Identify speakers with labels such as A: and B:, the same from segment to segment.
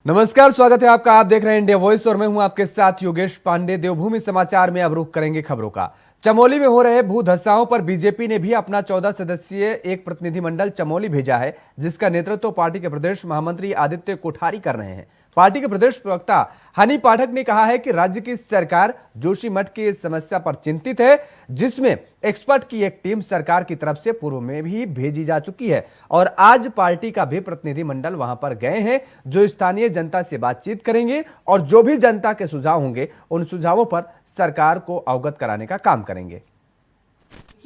A: नमस्कार, स्वागत है आपका। आप देख रहे हैं इंडिया वॉइस और मैं हूं आपके साथ योगेश पांडे। देवभूमि समाचार में अब रुख करेंगे खबरों का। चमोली में हो रहे भू धसाओं पर बीजेपी ने भी अपना 14 सदस्यीय एक प्रतिनिधिमंडल चमोली भेजा है, जिसका नेतृत्व पार्टी के प्रदेश महामंत्री आदित्य कोठारी कर रहे हैं। पार्टी के प्रदेश प्रवक्ता हनी पाठक ने कहा है कि राज्य की सरकार जोशीमठ की समस्या पर चिंतित है, जिसमें एक्सपर्ट की एक टीम सरकार की तरफ से पूर्व में भी भेजी जा चुकी है और आज पार्टी का भी प्रतिनिधिमंडल वहां पर गए हैं, जो स्थानीय जनता से बातचीत करेंगे और जो भी जनता के सुझाव होंगे उन सुझावों पर सरकार को अवगत कराने का काम करेंगे।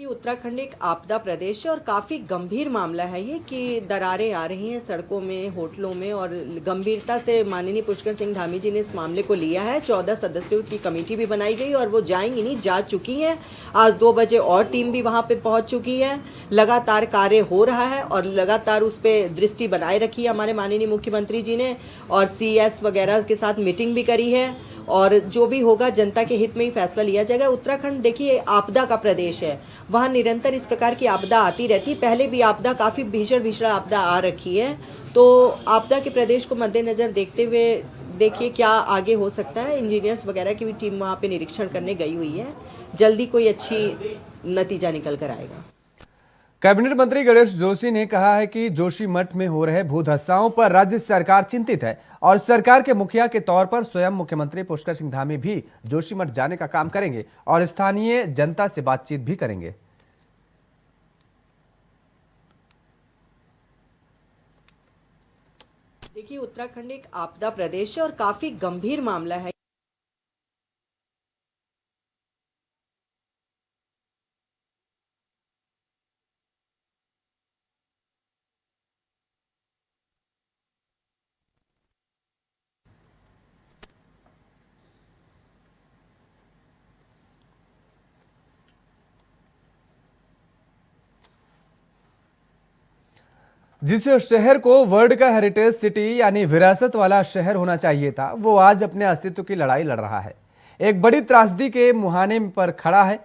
B: उत्तराखंड एक आपदा प्रदेश है और काफ़ी गंभीर मामला है ये कि दरारें आ रही हैं सड़कों में, होटलों में, और गंभीरता से माननीय पुष्कर सिंह धामी जी ने इस मामले को लिया है। 14 सदस्यों की कमेटी भी बनाई गई और वो जाएंगी नहीं, जा चुकी हैं। आज 2 बजे और टीम भी वहाँ पे पहुँच चुकी है। लगातार कार्य हो रहा है और लगातार उस पर दृष्टि बनाए रखी है हमारे माननीय मुख्यमंत्री जी ने, और CS वगैरह के साथ मीटिंग भी करी है और जो भी होगा जनता के हित में ही फैसला लिया जाएगा। उत्तराखंड देखिए आपदा का प्रदेश है, वहाँ निरंतर इस प्रकार की आपदा आती रहती। पहले भी आपदा, काफ़ी भीषण आपदा आ रखी है, तो आपदा के प्रदेश को मद्देनज़र देखते हुए देखिए क्या आगे हो सकता है। इंजीनियर्स वगैरह की भी टीम वहाँ पे निरीक्षण करने गई हुई है, जल्दी कोई अच्छी नतीजा निकल कर आएगा।
A: कैबिनेट मंत्री गणेश जोशी ने कहा है कि जोशीमठ में हो रहे भू धसाओं पर राज्य सरकार चिंतित है और सरकार के मुखिया के तौर पर स्वयं मुख्यमंत्री पुष्कर सिंह धामी भी जोशीमठ जाने का काम करेंगे और स्थानीय जनता से बातचीत भी करेंगे।
B: देखिए उत्तराखंड एक आपदा प्रदेश है और काफी गंभीर मामला है।
A: जिस शहर को वर्ल्ड का हेरिटेज सिटी यानी विरासत वाला शहर होना चाहिए था, वो आज अपने अस्तित्व की लड़ाई लड़ रहा है। एक बड़ी त्रासदी के मुहाने पर खड़ा है।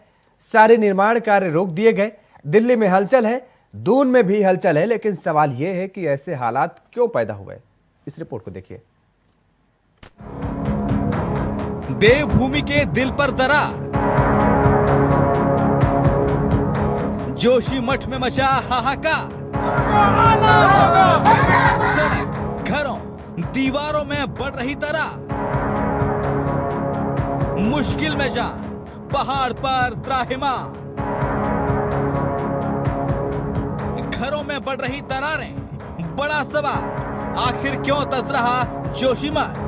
A: सारे निर्माण कार्य रोक दिए गए। दिल्ली में हलचल है, दून में भी हलचल है, लेकिन सवाल यह है कि ऐसे हालात क्यों पैदा हुए। इस रिपोर्ट को देखिए।
C: देवभूमि के दिल पर दरार, जोशीमठ में मचा हाहाकार। सड़क, घरों, दीवारों में बढ़ रही दरार। मुश्किल में जान, पहाड़ पर त्राहिमाम। घरों में बढ़ रही दरारें, बड़ा सवाल, आखिर क्यों धंस रहा जोशीमठ?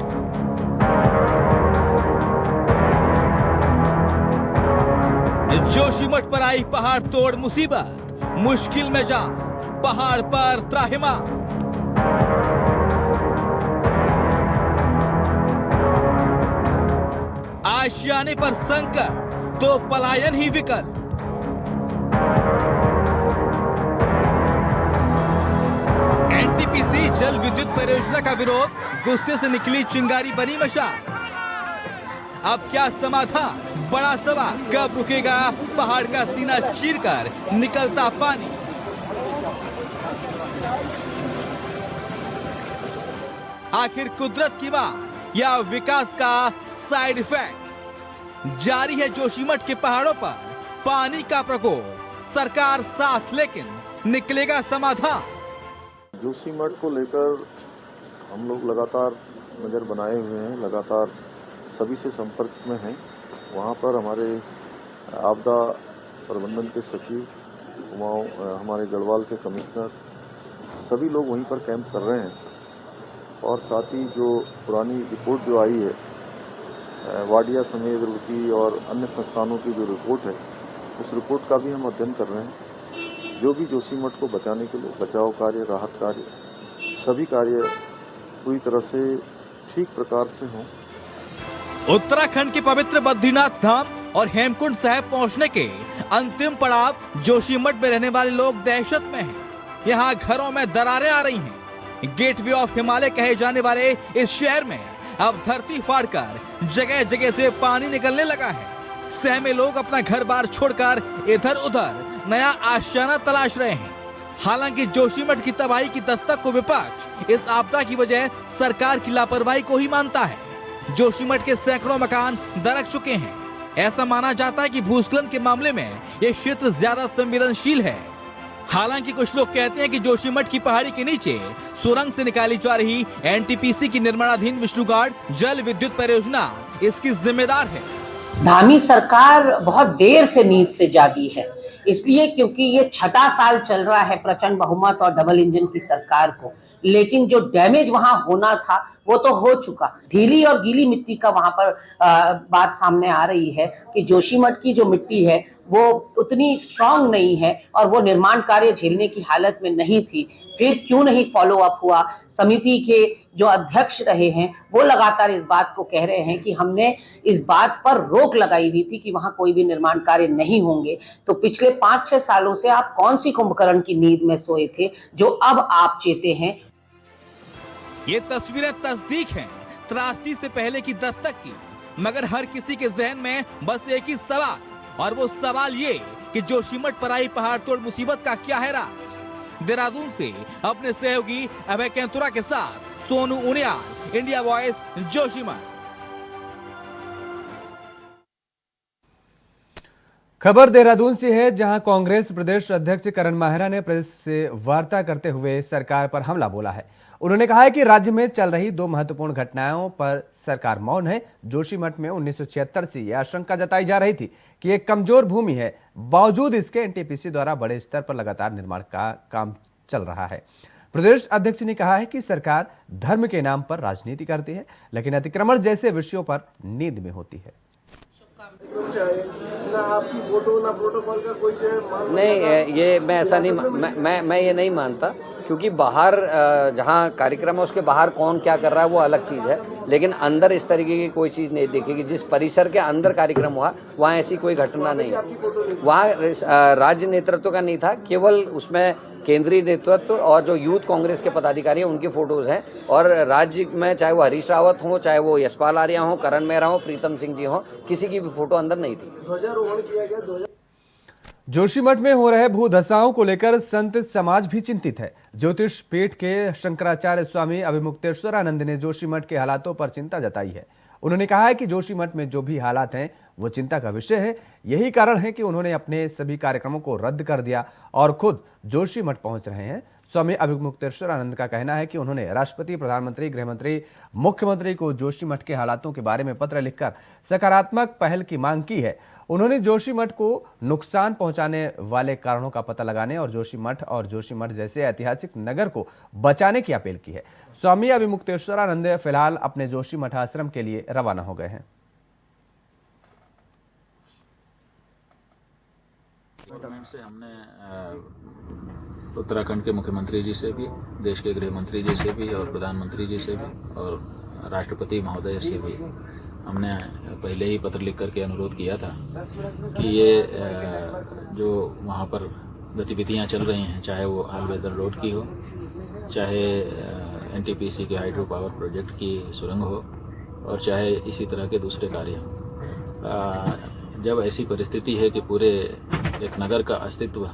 C: जोशीमठ पर आई पहाड़ तोड़ मुसीबत। मुश्किल में जान, पहाड़ पर त्राहिमाम। आशियाने पर संकट तो पलायन ही विकल्प। NTPC जल विद्युत परियोजना का विरोध, गुस्से से निकली चिंगारी बनी मशाल। अब क्या समाधान? बड़ा सवाल, कब रुकेगा पहाड़ का सीना चीरकर निकलता पानी? आखिर कुदरत की बात या विकास का साइड इफेक्ट? जारी है जोशीमठ के पहाड़ों पर पानी का प्रकोप। सरकार साथ, लेकिन निकलेगा समाधान?
D: जोशीमठ को लेकर हम लोग लगातार नज़र बनाए हुए हैं, लगातार सभी से संपर्क में हैं। वहाँ पर हमारे आपदा प्रबंधन के सचिव, हमारे गढ़वाल के कमिश्नर, सभी लोग वहीं पर कैंप कर रहे हैं और साथ ही जो पुरानी रिपोर्ट जो आई है वाडिया समेत की और अन्य संस्थानों की जो रिपोर्ट है, उस रिपोर्ट का भी हम अध्ययन कर रहे हैं। जो भी जोशीमठ को बचाने के लिए बचाव कार्य, राहत कार्य, सभी कार्य पूरी तरह से ठीक प्रकार से हों।
C: उत्तराखंड के पवित्र बद्रीनाथ धाम और हेमकुंड साहिब पहुंचने के अंतिम पड़ाव जोशीमठ में रहने वाले लोग दहशत में हैं। यहाँ घरों में दरारें आ रही हैं। गेटवे ऑफ हिमालय कहे जाने वाले इस शहर में अब धरती फाड़कर जगह जगह से पानी निकलने लगा है। सहमे लोग अपना घर बार छोड़कर इधर उधर नया आशियाना तलाश रहे हैं। हालांकि जोशीमठ की तबाही की दस्तक को विपक्ष इस आपदा की वजह सरकार की लापरवाही को ही मानता है। जोशीमठ के सैकड़ों मकान दरक चुके हैं। ऐसा माना जाता है कि भूस्खलन के मामले में ये क्षेत्र ज्यादा संवेदनशील है। हालांकि कुछ लोग कहते हैं कि जोशीमठ की पहाड़ी के नीचे सुरंग से निकाली जा रही एनटीपीसी की निर्माणाधीन विष्णुघाट जल विद्युत परियोजना इसकी जिम्मेदार है।
E: धामी सरकार बहुत देर से नींद से जागी है, इसलिए क्योंकि ये 6ठा साल चल रहा है प्रचंड बहुमत और डबल इंजन की सरकार को, लेकिन जो डैमेज वहां होना था वो तो हो चुका। ढीली और गीली मिट्टी का वहां पर बात सामने आ रही है कि जोशीमठ की जो मिट्टी है वो उतनी स्ट्रांग नहीं है और वो निर्माण कार्य झेलने की हालत में नहीं थी। फिर क्यों नहीं फॉलो अप हुआ? समिति के जो अध्यक्ष रहे हैं वो लगातार इस बात को कह रहे हैं कि हमने इस बात पर रोक लगाई हुई थी कि वहां कोई भी निर्माण कार्य नहीं होंगे। तो पिछले 5-6 सालों से आप कौन सी कुंभकर्ण की नींद में सोए थे जो अब आप चेते हैं?
C: ये तस्वीरें तस्दीक हैं त्रासदी से पहले की दस्तक की, मगर हर किसी के जहन में बस एक ही सवाल, और वो सवाल ये कि जोशीमठ पर आई पहाड़ तोड़ मुसीबत का क्या है राज। देहरादून से अपने सहयोगी अभय कैंतुरा के साथ सोनू उनियाल, इंडिया वॉइस, जोशीमठ।
A: खबर देहरादून से है, जहां कांग्रेस प्रदेश अध्यक्ष करण माहेरा ने प्रेस से वार्ता करते हुए सरकार पर हमला बोला है। उन्होंने कहा है कि राज्य में चल रही 2 महत्वपूर्ण घटनाओं पर सरकार मौन है। जोशीमठ में 1976 से यह आशंका जताई जा रही थी कि एक कमजोर भूमि है, बावजूद इसके एनटीपीसी द्वारा बड़े स्तर पर लगातार निर्माण का काम चल रहा है। प्रदेश अध्यक्ष ने कहा है कि सरकार धर्म के नाम पर राजनीति करती है, लेकिन अतिक्रमण जैसे विषयों पर नींद में होती है।
F: ना आपकी फोटो ना प्रोटोकॉल का कोई जो है
G: नहीं, ये मैं ऐसा नहीं मैं ये नहीं मानता, क्योंकि बाहर जहाँ कार्यक्रम है उसके बाहर कौन क्या कर रहा है वो अलग चीज़ है, लेकिन अंदर इस तरीके की कोई चीज़ नहीं देखेगी। जिस परिसर के अंदर कार्यक्रम हुआ वहाँ ऐसी कोई घटना नहीं है। वहाँ राज्य नेतृत्व का नहीं था, केवल उसमें केंद्रीय नेतृत्व और जो यूथ कांग्रेस के पदाधिकारी हैं उनके फोटोज हैं। और राज्य में चाहे वो हरीश रावत हो, चाहे वो यशपाल आर्या हो, करण मेहरा हो, प्रीतम सिंह जी हो, किसी की भी फोटो अंदर नहीं थी।
F: ध्वजारोहण किया गया।
A: जोशीमठ में हो रहे भूधसाओं को लेकर संत समाज भी चिंतित है। ज्योतिष पीठ के शंकराचार्य स्वामी अभिमुक्तेश्वरानंद ने जोशीमठ के हालातों पर चिंता जताई है। उन्होंने कहा है कि जोशीमठ में जो भी हालात हैं वो चिंता का विषय है। यही कारण है कि उन्होंने अपने सभी कार्यक्रमों को रद्द कर दिया और खुद जोशीमठ पहुंच रहे हैं। स्वामी अभिमुक्तेश्वरानंद का कहना है कि उन्होंने राष्ट्रपति, प्रधानमंत्री, गृहमंत्री, मुख्यमंत्री को जोशीमठ के हालातों के बारे में पत्र लिखकर सकारात्मक पहल की मांग की है। उन्होंने जोशीमठ को नुकसान पहुंचाने वाले कारणों का पता लगाने और जोशीमठ जैसे ऐतिहासिक नगर को बचाने की अपील की है। स्वामी अभिमुक्तेश्वरानंद फिलहाल अपने जोशीमठ आश्रम के लिए रवाना हो गए हैं।
H: से हमने उत्तराखंड के मुख्यमंत्री जी से भी, देश के गृह मंत्री जी से भी और प्रधानमंत्री जी से भी और राष्ट्रपति महोदय से भी हमने पहले ही पत्र लिख करके अनुरोध किया था कि ये जो वहाँ पर गतिविधियाँ चल रही हैं, चाहे वो ऑल वेदर रोड की हो, चाहे एनटीपीसी के हाइड्रो पावर प्रोजेक्ट की सुरंग हो, और चाहे इसी तरह के दूसरे कार्य हों। जब ऐसी परिस्थिति है कि पूरे एक नगर का अस्तित्व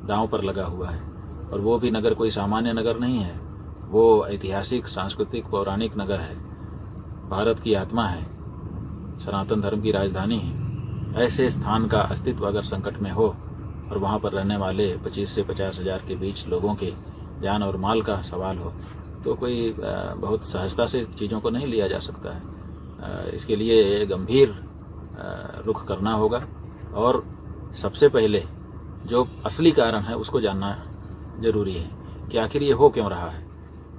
H: दांव पर लगा हुआ है, और वो भी नगर कोई सामान्य नगर नहीं है, वो ऐतिहासिक, सांस्कृतिक, पौराणिक नगर है, भारत की आत्मा है, सनातन धर्म की राजधानी है। ऐसे स्थान का अस्तित्व अगर संकट में हो और वहाँ पर रहने वाले 25 से 50 हज़ार के बीच लोगों के जान और माल का सवाल हो, तो कोई बहुत सहजता से चीज़ों को नहीं लिया जा सकता है। इसके लिए गंभीर रुख करना होगा, और सबसे पहले जो असली कारण है उसको जानना जरूरी है कि आखिर ये हो क्यों रहा है।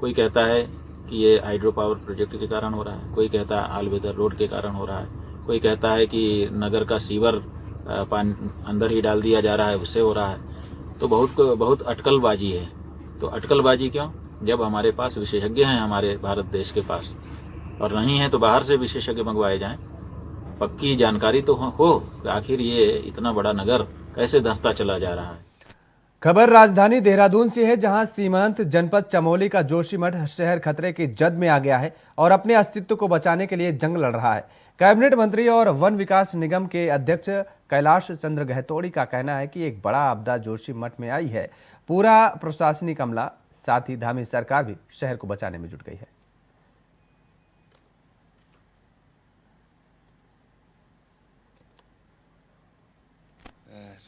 H: कोई कहता है कि ये हाइड्रो पावर प्रोजेक्ट के कारण हो रहा है, कोई कहता है ऑल वेदर रोड के कारण हो रहा है, कोई कहता है कि नगर का सीवर अंदर ही डाल दिया जा रहा है, उससे हो रहा है। तो बहुत अटकलबाजी है। तो अटकलबाजी क्यों, जब हमारे पास विशेषज्ञ हैं हमारे भारत देश के पास, और नहीं है तो बाहर से विशेषज्ञ मंगवाए जाएं। पक्की जानकारी तो हो कि आखिर ये इतना बड़ा नगर कैसे धंसता चला जा रहा है।
A: खबर राजधानी देहरादून से है, जहां सीमांत जनपद चमोली का जोशीमठ शहर खतरे की जद में आ गया है और अपने अस्तित्व को बचाने के लिए जंग लड़ रहा है। कैबिनेट मंत्री और वन विकास निगम के अध्यक्ष कैलाश चंद्र गहतोड़ी का कहना है कि एक बड़ा आपदा जोशीमठ में आई है। पूरा प्रशासनिक अमला, साथ ही धामी सरकार भी शहर को बचाने में जुट गई है।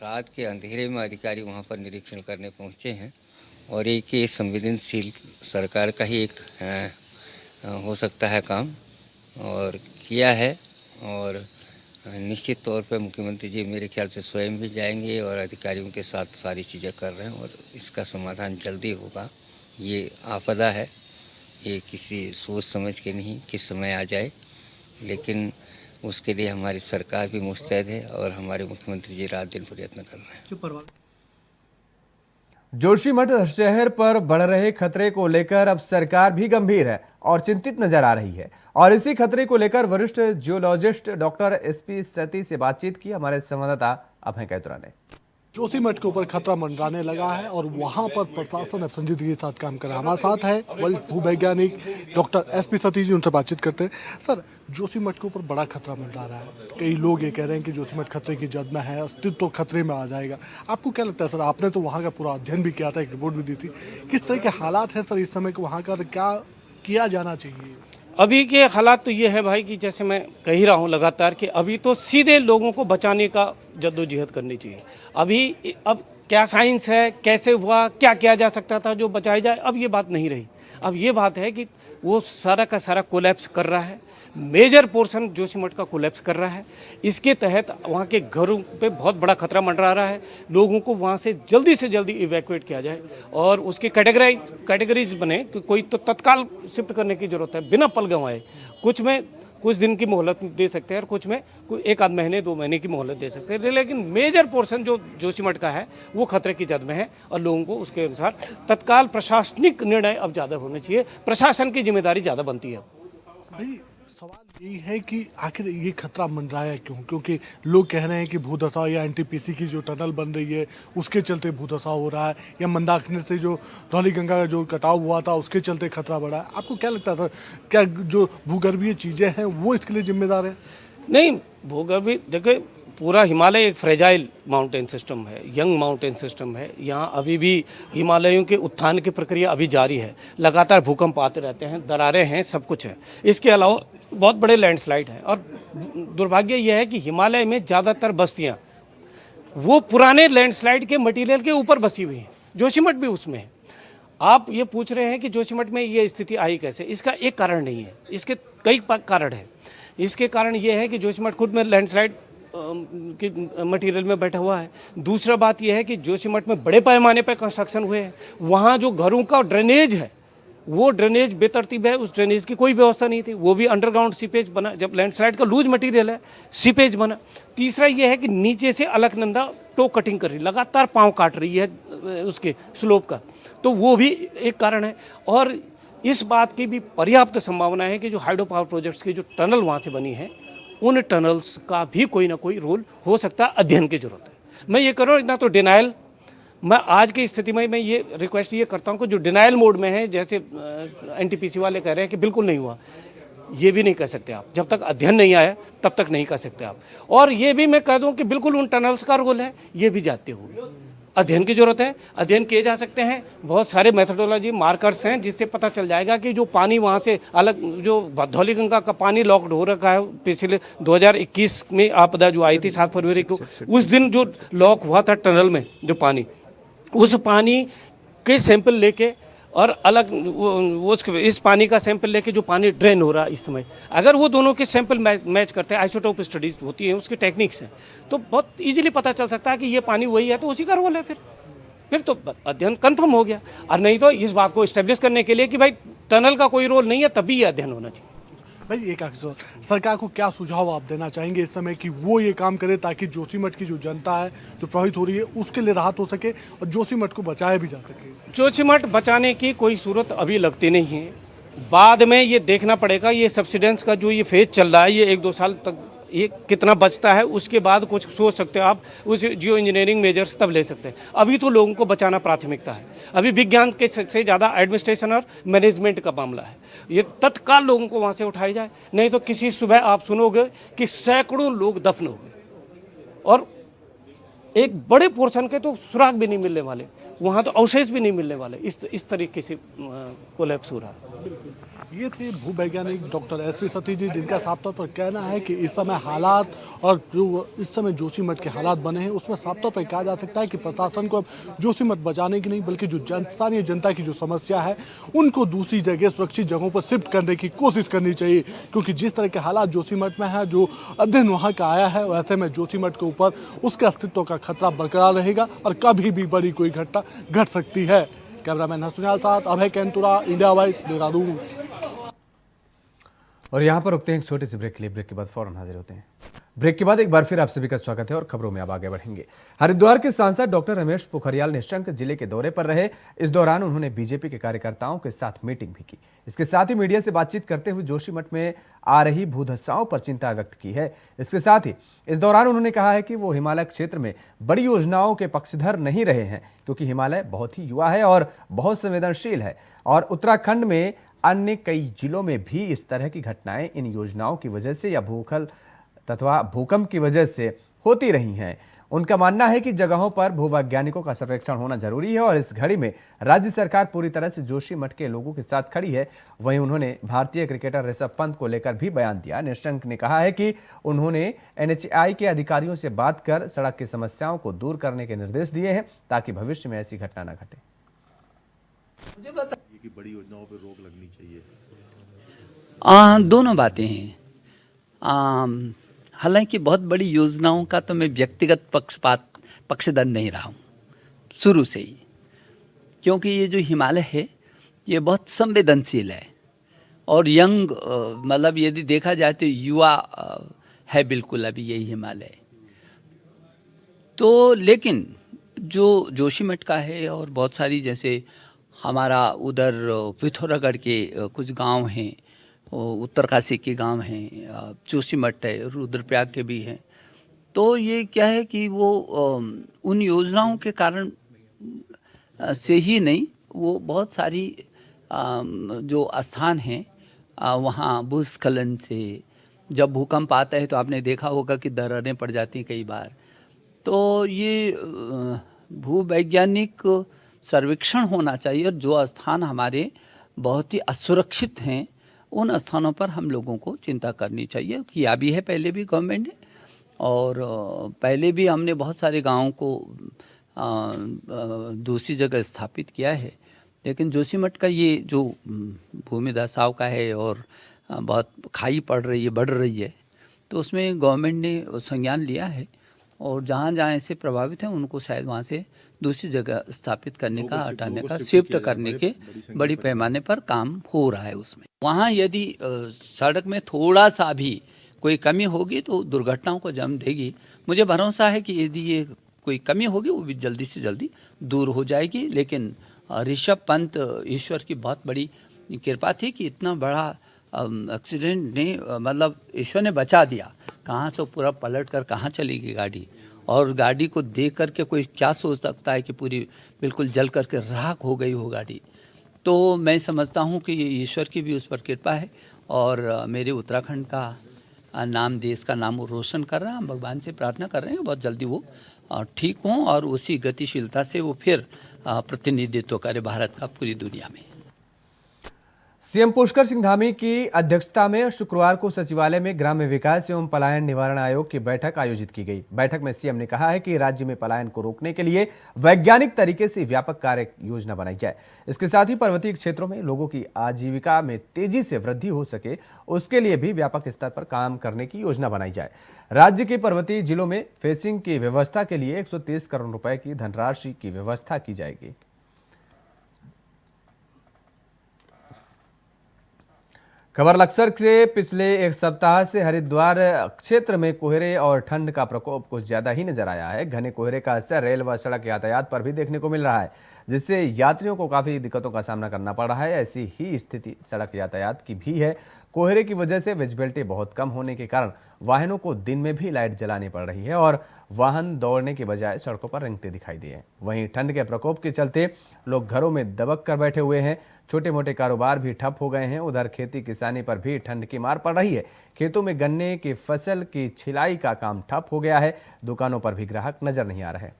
I: रात के अंधेरे में अधिकारी वहां पर निरीक्षण करने पहुंचे हैं और एक ये संवेदनशील सरकार का ही एक हो सकता है काम और किया है। और निश्चित तौर पर मुख्यमंत्री जी मेरे ख्याल से स्वयं भी जाएंगे और अधिकारियों के साथ सारी चीज़ें कर रहे हैं और इसका समाधान जल्दी होगा। ये आपदा है, ये किसी सोच समझ के नहीं किस समय आ जाए, लेकिन उसके लिए हमारी सरकार भी मुस्तैद है और हमारे मुख्यमंत्री जी रात दिन प्रयत्न कर रहे हैं।
A: जोशीमठ शहर पर बढ़ रहे खतरे को लेकर अब सरकार भी गंभीर है और चिंतित नजर आ रही है। और इसी खतरे को लेकर वरिष्ठ जियोलॉजिस्ट डॉक्टर SP सती से बातचीत की हमारे संवाददाता अभय कैतुरा ने।
J: जोशीमठ के ऊपर खतरा मंडराने लगा है और वहां पर प्रशासन अब संजीदगी के साथ काम कर रहा है। हमारे साथ है वरिष्ठ भूवैज्ञानिक डॉक्टर SP सती जी, उनसे बातचीत करते हैं। सर, जोशीमठ के ऊपर बड़ा खतरा मंडरा रहा है, कई लोग ये कह रहे हैं कि जोशीमठ खतरे की जद में है, अस्तित्व तो खतरे में आ जाएगा। आपको क्या लगता है सर? आपने तो वहाँ का पूरा अध्ययन भी किया था, एक रिपोर्ट भी दी थी। किस तरह के हालात हैं सर इस समय के वहाँ का, क्या किया जाना चाहिए?
K: अभी के हालात तो ये है भाई कि जैसे मैं कह ही रहा हूँ लगातार कि अभी तो सीधे लोगों को बचाने का जद्दोजहद करनी चाहिए। अभी अब क्या साइंस है, कैसे हुआ, क्या किया जा सकता था जो बचाया जाए, अब ये बात नहीं रही। अब ये बात है कि वो सारा का सारा कोलैप्स कर रहा है, मेजर पोर्शन जोशीमठ का कोलैप्स कर रहा है। इसके तहत वहाँ के घरों पे बहुत बड़ा खतरा मंडरा रहा है। लोगों को वहाँ से जल्दी इवैक्यूएट किया जाए और उसकी कैटेगरीज बने कि कोई तो तत्काल शिफ्ट करने की जरूरत है बिना पल गंवाए। कुछ में कुछ दिन की मोहलत दे सकते हैं और कुछ में एक आध महीने 2 महीने की मोहलत दे सकते हैं, लेकिन मेजर पोर्शन जो जोशीमठ का है वो खतरे की जद में है और लोगों को उसके अनुसार तत्काल प्रशासनिक निर्णय अब ज़्यादा होने चाहिए। प्रशासन की जिम्मेदारी ज़्यादा बनती है।
J: भाई सवाल यही है कि आखिर ये खतरा मंडराया क्यों? क्योंकि लोग कह रहे हैं कि भूदशा या NTPC की जो टनल बन रही है उसके चलते भूदशा हो रहा है, या मंदाकिनी से जो धौलीगंगा का जो कटाव हुआ था उसके चलते खतरा बढ़ा है। आपको क्या लगता था, क्या जो भूगर्भीय चीज़ें हैं वो इसके लिए जिम्मेदार है?
K: नहीं, भूगर्भीय देखिए, पूरा हिमालय एक फ्रेजाइल माउंटेन सिस्टम है, यंग माउंटेन सिस्टम है। यहाँ अभी भी हिमालयों के उत्थान की प्रक्रिया अभी जारी है, लगातार भूकंप आते रहते हैं, दरारें हैं, सब कुछ है। इसके अलावा बहुत बड़े लैंडस्लाइड हैं और दुर्भाग्य यह है कि हिमालय में ज़्यादातर बस्तियाँ वो पुराने लैंडस्लाइड के मटीरियल के ऊपर बसी हुई हैं। जोशीमठ भी उसमें है। आप ये पूछ रहे हैं कि जोशीमठ में ये स्थिति आई कैसे? इसका एक कारण नहीं है, इसके कई कारण हैं। इसके कारण ये है कि जोशीमठ खुद में लैंडस्लाइड कि मटेरियल में बैठा हुआ है। दूसरा बात यह है कि जोशीमठ में बड़े पैमाने पर कंस्ट्रक्शन हुए हैं। वहाँ जो घरों का ड्रेनेज है वो ड्रेनेज बेतरतीब है, उस ड्रेनेज की कोई व्यवस्था नहीं थी, वो भी अंडरग्राउंड सीपेज बना। जब लैंडस्लाइड का लूज मटेरियल है, सीपेज बना। तीसरा ये है कि नीचे से अलकनंदा टो कटिंग कर रही, लगातार पाँव काट रही है उसके स्लोप का, तो वो भी एक कारण है। और इस बात की भी पर्याप्त संभावना है कि जो हाइड्रो पावर प्रोजेक्ट्स की जो टनल वहाँ से बनी है, उन टनल्स का भी कोई ना कोई रोल हो सकता है। अध्ययन की जरूरत है। मैं ये कर रहा हूँ, इतना तो डिनाइल, मैं आज की स्थिति में मैं ये रिक्वेस्ट ये करता हूँ कि जो डिनाइल मोड में है, जैसे NTPC वाले कह रहे हैं कि बिल्कुल नहीं हुआ, ये भी नहीं कह सकते आप। जब तक अध्ययन नहीं आया तब तक नहीं कह सकते आप। और ये भी मैं कह दूँ कि बिल्कुल उन टनल्स का रोल है, ये भी जाते होंगे। अध्ययन की जरूरत है, अध्ययन किए जा सकते हैं। बहुत सारे मेथोडोलॉजी मार्कर्स हैं जिससे पता चल जाएगा कि जो पानी वहाँ से अलग, जो धौलीगंगा का पानी लॉक्ड हो रखा है, पिछले 2021 में आपदा जो आई थी 7 फरवरी को, उस दिन जो लॉक हुआ था टनल में जो पानी, उस पानी के सैंपल लेके और अलग वो इस पानी का सैंपल लेके जो पानी ड्रेन हो रहा है इस समय, अगर वो दोनों के सैंपल मैच करते हैं, आइसोटोप स्टडीज होती हैं, उसकी टेक्निक्स हैं, तो बहुत इजीली पता चल सकता है कि ये पानी वही है, तो उसी का रोल है। फिर तो अध्ययन कंफर्म हो गया। और नहीं तो इस बात को इस्टेब्लिश करने के लिए कि भाई टनल का कोई रोल नहीं है, तभी ये अध्ययन होना चाहिए।
J: भाई एक सरकार को क्या सुझाव आप देना चाहेंगे इस समय कि वो ये काम करे ताकि जोशीमठ की जो जनता है जो प्रभावित हो रही है उसके लिए राहत हो सके और जोशीमठ को बचाया भी जा सके?
K: जोशीमठ बचाने की कोई सूरत अभी लगती नहीं है। बाद में ये देखना पड़ेगा, ये सब्सिडेंस का जो ये फेज चल रहा है, ये 1-2 साल तक ये कितना बचता है उसके बाद कुछ सोच सकते हो आप, उस जियो इंजीनियरिंग मेजर्स तब ले सकते हैं। अभी तो लोगों को बचाना प्राथमिकता है, अभी विज्ञान के से ज़्यादा एडमिनिस्ट्रेशन और मैनेजमेंट का मामला है। ये तत्काल लोगों को वहाँ से उठाया जाए, नहीं तो किसी सुबह आप सुनोगे कि सैकड़ों लोग दफन हो गए और एक बड़े पोर्शन के तो सुराग भी नहीं मिलने वाले, वहाँ तो अवशेष भी नहीं मिलने वाले। इस तरीके से कोलैप्स हो रहा है।
J: ये थे भूवैज्ञानिक डॉक्टर एसपी सतीश जी, जिनका साफ तौर पर कहना है कि इस समय हालात और जो इस समय जोशीमठ के हालात बने हैं उसमें साफ तौर पर कहा जा सकता है कि प्रशासन को अब जोशीमठ बचाने की नहीं बल्कि जो स्थानीय जनता की जो समस्या है उनको दूसरी जगह सुरक्षित जगहों पर शिफ्ट करने की कोशिश करनी चाहिए, क्योंकि जिस तरह के हालात जोशीमठ में है, जो अध्ययन वहाँ का आया है, वैसे में जोशीमठ के ऊपर उसके अस्तित्व का खतरा बरकरार रहेगा और कभी भी बड़ी कोई घटना घट सकती है। कैमरामैन हसुनाल साथ अभय कैंतुरा, इंडिया वॉइस, देहरादून।
A: और यहाँ पर रुकते हैं एक छोटे से ब्रेक के लिए। ब्रेक के बाद फौरन हाजिर होते हैं। ब्रेक के बाद एक बार फिर आप सभी का स्वागत है और खबरों में अब आगे बढ़ेंगे। हरिद्वार के सांसद डॉक्टर रमेश पोखरियाल निशंक जिले के दौरे पर रहे। इस दौरान उन्होंने बीजेपी के कार्यकर्ताओं के साथ मीटिंग भी की। इसके साथ ही मीडिया से बातचीत करते हुए जोशीमठ में आ रही भूधसाओं पर चिंता व्यक्त की है। इसके साथ ही इस दौरान उन्होंने कहा है कि वो हिमालय क्षेत्र में बड़ी योजनाओं के पक्षधर नहीं रहे हैं, क्योंकि हिमालय बहुत ही युवा है और बहुत संवेदनशील है और उत्तराखंड में अन्य कई जिलों में भी इस तरह की घटनाएं इन योजनाओं की वजह से या भूकंप की वजह से होती रही हैं। उनका मानना है कि जगहों पर भूवैज्ञानिकों का सर्वेक्षण होना जरूरी है और इस घड़ी में राज्य सरकार पूरी तरह से जोशीमठ के लोगों के साथ खड़ी है। वहीं उन्होंने भारतीय क्रिकेटर ऋषभ पंत को लेकर भी बयान दिया। निशंक ने कहा है कि उन्होंने NHAI के अधिकारियों से बात कर सड़क की समस्याओं को दूर करने के निर्देश दिए हैं ताकि भविष्य में ऐसी घटना न घटे।
D: कि बड़ी योजनाओं पर रोक लगनी चाहिए।
L: दोनों बातें हैं। हालांकि बहुत बड़ी योजनाओं का तो मैं व्यक्तिगत पक्षधर नहीं रहा हूँ शुरू से ही, क्योंकि ये जो हिमालय है ये बहुत संवेदनशील है और यंग, मतलब यदि देखा जाए तो युवा है बिल्कुल अभी यही हिमालय। तो लेकिन जो जोशीमठ का है और बहुत सारी, जैसे हमारा उधर पिथौरागढ़ के कुछ गांव हैं, उत्तरकाशी के गांव हैं, जोशीमठ है, रुद्रप्रयाग के भी हैं। तो ये क्या है कि वो उन योजनाओं के कारण से ही नहीं, वो बहुत सारी जो स्थान हैं वहाँ भूस्खलन से जब भूकंप आता है तो आपने देखा होगा कि दरारें पड़ जाती हैं कई बार। तो ये भूवैज्ञानिक सर्वेक्षण होना चाहिए और जो स्थान हमारे बहुत ही असुरक्षित हैं उन स्थानों पर हम लोगों को चिंता करनी चाहिए। किया भी है पहले भी गवर्नमेंट ने, और पहले भी हमने बहुत सारे गांवों को दूसरी जगह स्थापित किया है। लेकिन जोशीमठ का ये जो भूमि धसाव का है और बहुत खाई बढ़ रही है, तो उसमें गवर्नमेंट ने संज्ञान लिया है और जहाँ जहाँ ऐसे प्रभावित हैं उनको शायद वहाँ से दूसरी जगह स्थापित करने का, हटाने का, शिफ्ट करने के बड़ी पैमाने पर काम हो रहा है उसमें। वहाँ यदि सड़क में थोड़ा सा भी कोई कमी होगी तो दुर्घटनाओं को जन्म देगी। मुझे भरोसा है कि यदि ये कोई कमी होगी वो भी जल्दी से जल्दी दूर हो जाएगी। लेकिन ऋषभ पंत, ईश्वर की बहुत बड़ी कृपा थी कि इतना बड़ा एक्सीडेंट ने, मतलब ईश्वर ने बचा दिया। कहाँ से पूरा पलट कर कहाँ चली गई गाड़ी, और गाड़ी को देख करके कोई क्या सोच सकता है कि पूरी बिल्कुल जल करके राख हो गई हो गाड़ी। तो मैं समझता हूँ कि ये ईश्वर की भी उस पर कृपा है और मेरे उत्तराखंड का नाम, देश का नाम वो रोशन कर रहा है। हम भगवान से प्रार्थना कर रहे हैं बहुत जल्दी वो ठीक हों और उसी गतिशीलता से वो फिर प्रतिनिधित्व करे भारत का पूरी दुनिया में।
A: सीएम पुष्कर सिंह धामी की अध्यक्षता में शुक्रवार को सचिवालय में ग्राम्य विकास एवं पलायन निवारण आयोग की बैठक आयोजित की गई। बैठक में सीएम ने कहा है कि राज्य में पलायन को रोकने के लिए वैज्ञानिक तरीके से व्यापक कार्य योजना बनाई जाए। इसके साथ ही पर्वतीय क्षेत्रों में लोगों की आजीविका में तेजी से वृद्धि हो सके, उसके लिए भी व्यापक स्तर पर काम करने की योजना बनाई जाए। राज्य के पर्वतीय जिलों में फेंसिंग की व्यवस्था के लिए 130 करोड़ रुपए की धनराशि की व्यवस्था की जाएगी। खबर लक्सर से पिछले एक सप्ताह से हरिद्वार क्षेत्र में कोहरे और ठंड का प्रकोप कुछ ज्यादा ही नजर आया है। घने कोहरे का असर रेल व सड़क यातायात पर भी देखने को मिल रहा है, जिससे यात्रियों को काफी दिक्कतों का सामना करना पड़ रहा है। ऐसी ही स्थिति सड़क यातायात की भी है। कोहरे की वजह से विजिबिलिटी बहुत कम होने के कारण वाहनों को दिन में भी लाइट जलानी पड़ रही है और वाहन दौड़ने के बजाय सड़कों पर रेंगते दिखाई दिए। वहीं ठंड के प्रकोप के चलते लोग घरों में दबक कर बैठे हुए हैं। छोटे मोटे कारोबार भी ठप हो गए हैं। उधर खेती किसानी पर भी ठंड की मार पड़ रही है। खेतों में गन्ने की फसल की छिलाई का काम ठप हो गया है। दुकानों पर भी ग्राहक नजर नहीं आ रहे।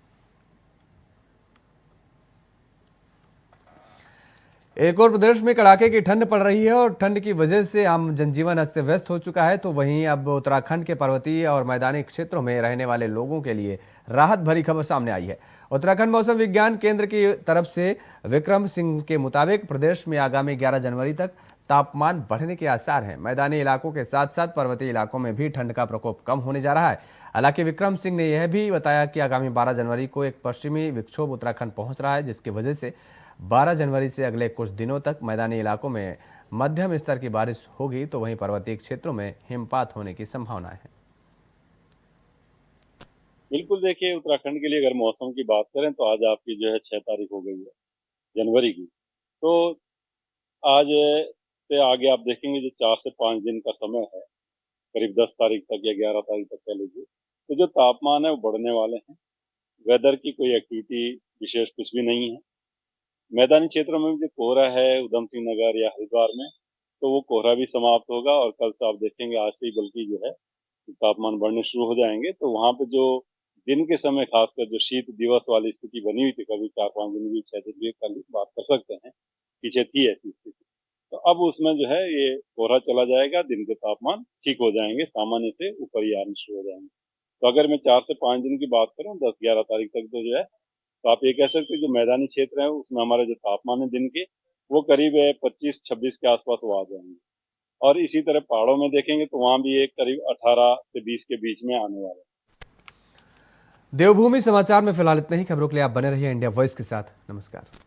A: एक और प्रदेश में कड़ाके की ठंड पड़ रही है और ठंड की वजह से आम जनजीवन अस्त व्यस्त हो चुका है। तो वहीं अब उत्तराखंड के पर्वतीय और मैदानी क्षेत्रों में रहने वाले लोगों के लिए राहत भरी खबर सामने आई है। उत्तराखंड मौसम विज्ञान केंद्र की तरफ से विक्रम सिंह के मुताबिक प्रदेश में आगामी 11 जनवरी तक तापमान बढ़ने के आसार हैं। मैदानी इलाकों के साथ साथ पर्वतीय इलाकों में भी ठंड का प्रकोप कम होने जा रहा है। हालांकि विक्रम सिंह ने यह भी बताया कि आगामी 12 जनवरी को एक पश्चिमी विक्षोभ उत्तराखंड पहुंच रहा है, जिसकी वजह से 12 जनवरी से अगले कुछ दिनों तक मैदानी इलाकों में मध्यम स्तर की बारिश होगी। तो वहीं पर्वतीय क्षेत्रों में हिमपात होने की संभावना है।
M: बिल्कुल, देखिए उत्तराखंड के लिए अगर मौसम की बात करें तो आज आपकी जो है 6 तारीख हो गई है जनवरी की। तो आज से आगे आप देखेंगे जो 4 से 5 दिन का समय है, करीब 10 तारीख तक या 11 तारीख तक कह लीजिए, तो जो तापमान है वो बढ़ने वाले हैं। वेदर की कोई एक्टिविटी विशेष कुछ भी नहीं है। मैदानी क्षेत्रों में भी जो कोहरा है उधम सिंह नगर या हरिद्वार में, तो वो कोहरा भी समाप्त होगा और कल से आप देखेंगे आज से ही बल्कि जो है तापमान बढ़ने शुरू हो जाएंगे। तो वहाँ पे जो दिन के समय खासकर जो शीत दिवस वाली स्थिति बनी हुई थी, कभी 4-5 दिन भी 6 दिन भी कल बात कर सकते हैं, पीछे थी ऐसी स्थिति। तो अब उसमें जो है ये कोहरा चला जाएगा, दिन के तापमान ठीक हो जाएंगे, सामान्य से ऊपर ही आने शुरू हो जाएंगे। तो अगर मैं 4 से 5 दिन की बात करूँ 10-11 तारीख तक तो जो है, तो आप ये कह सकते हैं जो मैदानी क्षेत्र है उसमें हमारे जो तापमान है दिन के वो करीब 25-26 के आसपास वो आ जाएंगे। और इसी तरह पहाड़ों में देखेंगे तो वहां भी एक करीब 18 से 20 के बीच में आने वाला है।
A: देवभूमि समाचार में फिलहाल इतना ही। खबरों के लिए आप बने रहिए इंडिया वॉइस के साथ। नमस्कार।